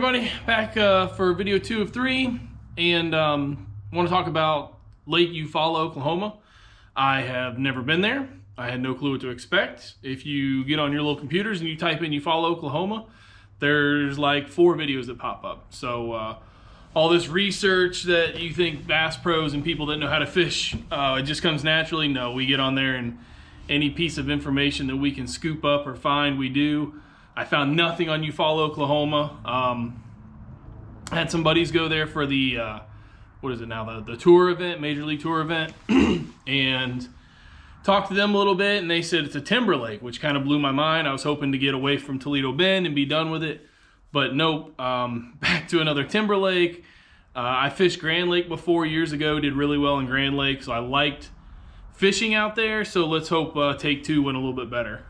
everybody, back for video 2 of 3, and want to talk about Lake Eufaula, Oklahoma. I have never been there. I had no clue what to expect. If you get on your little computers and you type in Eufaula, Oklahoma, there's like 4 videos that pop up. So all this research that you think bass pros and people that know how to fish, it just comes naturally. No, we get on there and any piece of information that we can scoop up or find, we do. I found nothing on Eufaula, Oklahoma. I had some buddies go there for the, what is it now, the tour event, Major League Tour event, and talked to them a little bit, and they said it's a timber lake, which kind of blew my mind. I was hoping to get away from Toledo Bend and be done with it, but nope, back to another timber lake. I fished Grand Lake before years ago, did really well in Grand Lake, so I liked fishing out there, so let's hope take 2 went a little bit better.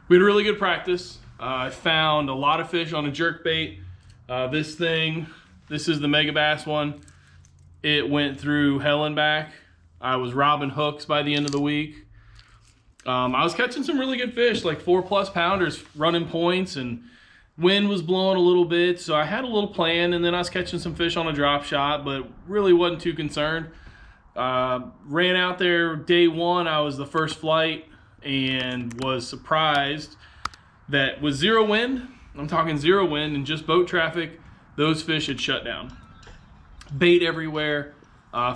We had a really good practice. I found a lot of fish on a jerkbait. This is the Mega Bass one. It went through hell and back. I was robbing hooks by the end of the week. I was catching some really good fish, like 4+ pounders running points, and wind was blowing a little bit, so I had a little plan, and then I was catching some fish on a drop shot, but really wasn't too concerned. Ran out there day 1, I was the first flight, and was surprised that with 0 wind, I'm talking 0 wind and just boat traffic, those fish had shut down. Bait everywhere.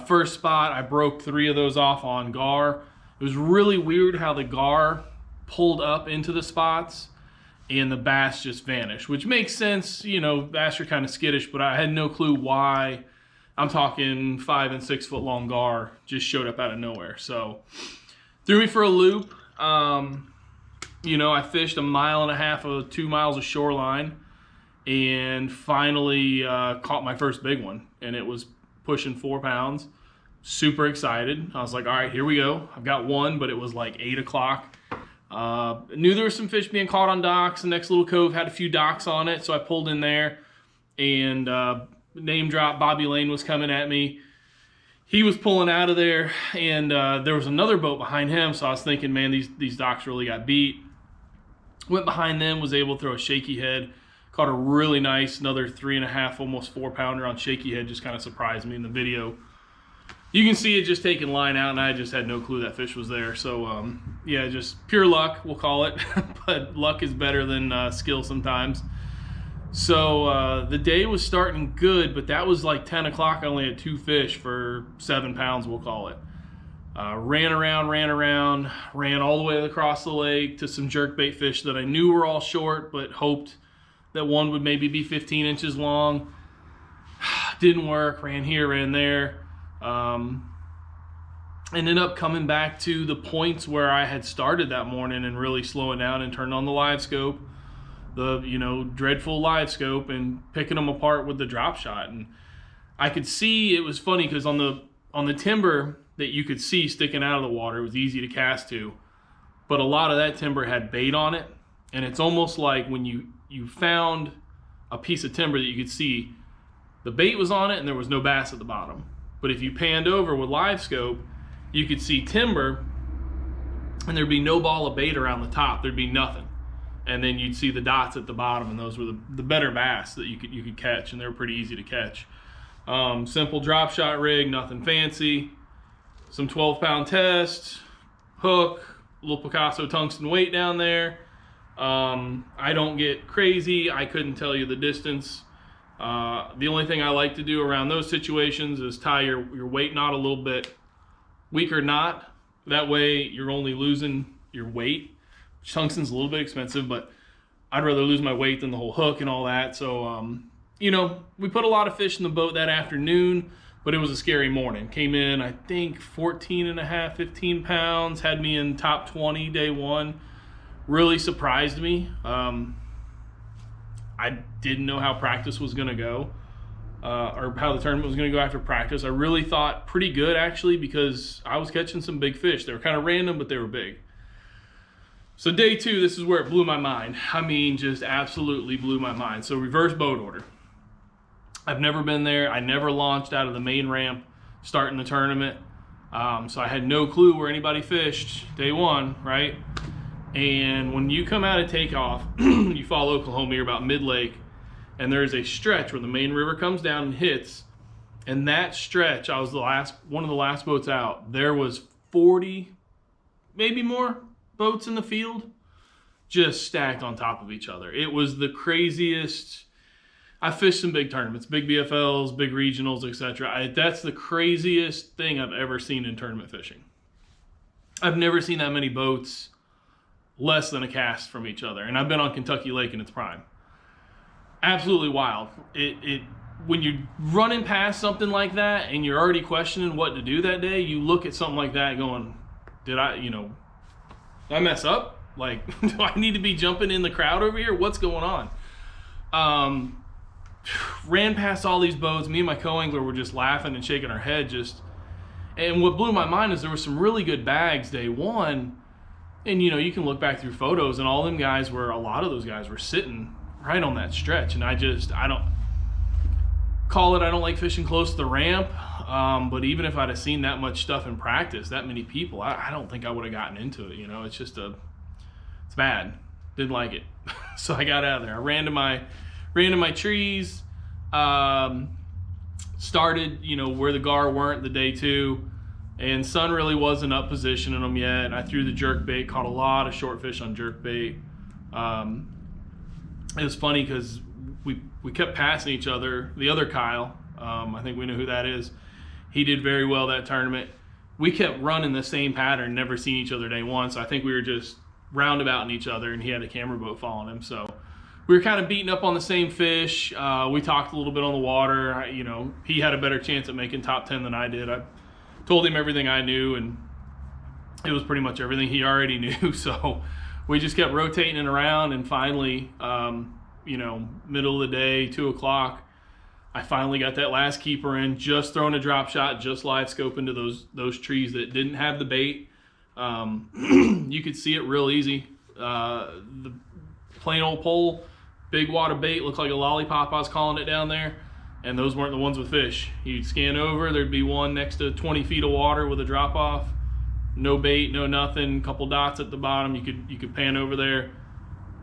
First spot, I broke 3 of those off on gar. It was really weird how the gar pulled up into the spots and the bass just vanished, which makes sense. You know, bass are kind of skittish, but I had no clue why. I'm talking 5 and 6 foot long gar just showed up out of nowhere. So threw me for a loop. You know, I fished 1.5 miles of 2 miles of shoreline and finally caught my first big one, and it was pushing 4 pounds. Super excited. I was like, all right, here we go. I've got one, but it was like 8 o'clock. Knew there were some fish being caught on docks. The next little cove had a few docks on it, so I pulled in there, and name drop Bobby Lane was coming at me. He was pulling out of there, and there was another boat behind him, so I was thinking, man, these docks really got beat. Went behind them, was able to throw a shaky head, caught a really nice, another 3.5, almost 4 pounder on shaky head. Just kind of surprised me in the video. You can see it just taking line out, and I just had no clue that fish was there. So yeah, just pure luck, we'll call it. But luck is better than skill sometimes. So the day was starting good, but that was like 10 o'clock. I only had 2 fish for 7 pounds, we'll call it. Ran around, ran all the way across the lake to some jerkbait fish that I knew were all short, but hoped that one would maybe be 15 inches long. Didn't work, ran here, ran there. Ended up coming back to the points where I had started that morning and really slowing down and turned on the live scope, the, you know, dreadful live scope, and picking them apart with the drop shot. And I could see, it was funny because on the timber that you could see sticking out of the water, it was easy to cast to, but a lot of that timber had bait on it. And it's almost like when you found a piece of timber that you could see the bait was on it and there was no bass at the bottom. But if you panned over with live scope, you could see timber and there'd be no ball of bait around the top. There'd be nothing. And then you'd see the dots at the bottom, and those were the better bass that you could catch, and they were pretty easy to catch. Simple drop shot rig, nothing fancy. Some 12-pound test, hook, little Picasso tungsten weight down there. I don't get crazy. I couldn't tell you the distance. The only thing I like to do around those situations is tie your weight knot a little bit weaker knot. That way you're only losing your weight. Tungsten's a little bit expensive, but I'd rather lose my weight than the whole hook and all that. So, you know, we put a lot of fish in the boat that afternoon, but it was a scary morning. Came in, I think, 14.5, 15 pounds. Had me in top 20 day 1. Really surprised me. I didn't know how practice was going to go, or how the tournament was going to go after practice. I really thought pretty good, actually, because I was catching some big fish. They were kind of random, but they were big. So day 2, this is where it blew my mind. I mean, just absolutely blew my mind. So reverse boat order. I've never been there. I never launched out of the main ramp starting the tournament. So I had no clue where anybody fished day 1, right? And when you come out of takeoff, Eufaula, Oklahoma, you're about mid-lake, and there's a stretch where the main river comes down and hits. And that stretch, I was one of the last boats out. There was 40, maybe more boats in the field, just stacked on top of each other. It was the craziest. I fished some big tournaments, big BFLs, big regionals, etc. That's the craziest thing I've ever seen in tournament fishing. I've never seen that many boats less than a cast from each other. And I've been on Kentucky Lake in its prime. Absolutely wild. When you're running past something like that and you're already questioning what to do that day, you look at something like that going, did I mess up? Like, do I need to be jumping in the crowd over here? What's going on? Ran past all these boats. Me and my co-angler were just laughing and shaking our head. And what blew my mind is there were some really good bags day one. And, you can look back through photos and a lot of those guys were sitting right on that stretch. And I don't like fishing close to the ramp. But even if I'd have seen that much stuff in practice, that many people, I don't think I would have gotten into it. It's just it's bad. Didn't like it. So I got out of there. I ran to my trees, started, where the gar weren't the day two, and sun really wasn't up positioning them yet. I threw the jerk bait, caught a lot of short fish on jerk bait. It was funny because we kept passing each other. The other Kyle, I think we know who that is. He did very well that tournament. We kept running the same pattern, never seen each other day one. So I think we were just roundabouting each other, and he had a camera boat following him. So we were kind of beating up on the same fish. We talked a little bit on the water. He had a better chance at making top 10 than I did. I told him everything I knew, and it was pretty much everything he already knew. So we just kept rotating it around, and finally, middle of the day, 2 o'clock, I finally got that last keeper in, just throwing a drop shot, just live scope into those trees that didn't have the bait. You could see it real easy. The plain old pole, big wad of bait, looked like a lollipop, I was calling it down there, and those weren't the ones with fish. You'd scan over, there'd be one next to 20 feet of water with a drop off, no bait, no nothing, couple dots at the bottom. You could pan over there,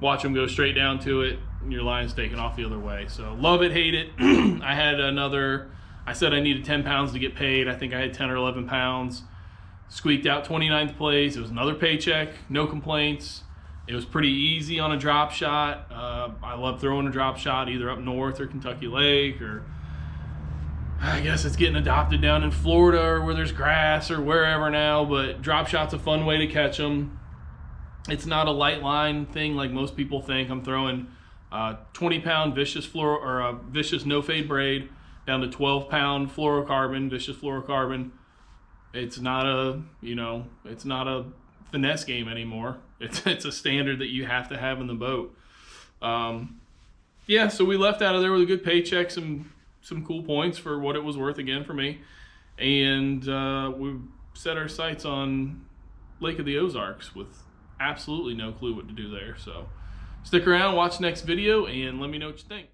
watch them go straight down to it, and your line's taking off the other way. So love it, hate it. I said I needed 10 pounds to get paid. I think I had 10 or 11 pounds. Squeaked out 29th place. It was another paycheck, no complaints. It was pretty easy on a drop shot. I love throwing a drop shot either up north or Kentucky Lake, or I guess it's getting adopted down in Florida or where there's grass or wherever now, but drop shot's a fun way to catch them. It's not a light line thing like most people think. I'm throwing 20-pound vicious vicious no fade braid down to 12-pound fluorocarbon, vicious fluorocarbon. It's not a finesse game anymore. It's a standard that you have to have in the boat. Yeah, so we left out of there with a good paycheck, some cool points for what it was worth again for me, and we set our sights on Lake of the Ozarks with absolutely no clue what to do there. So stick around, watch the next video, and let me know what you think.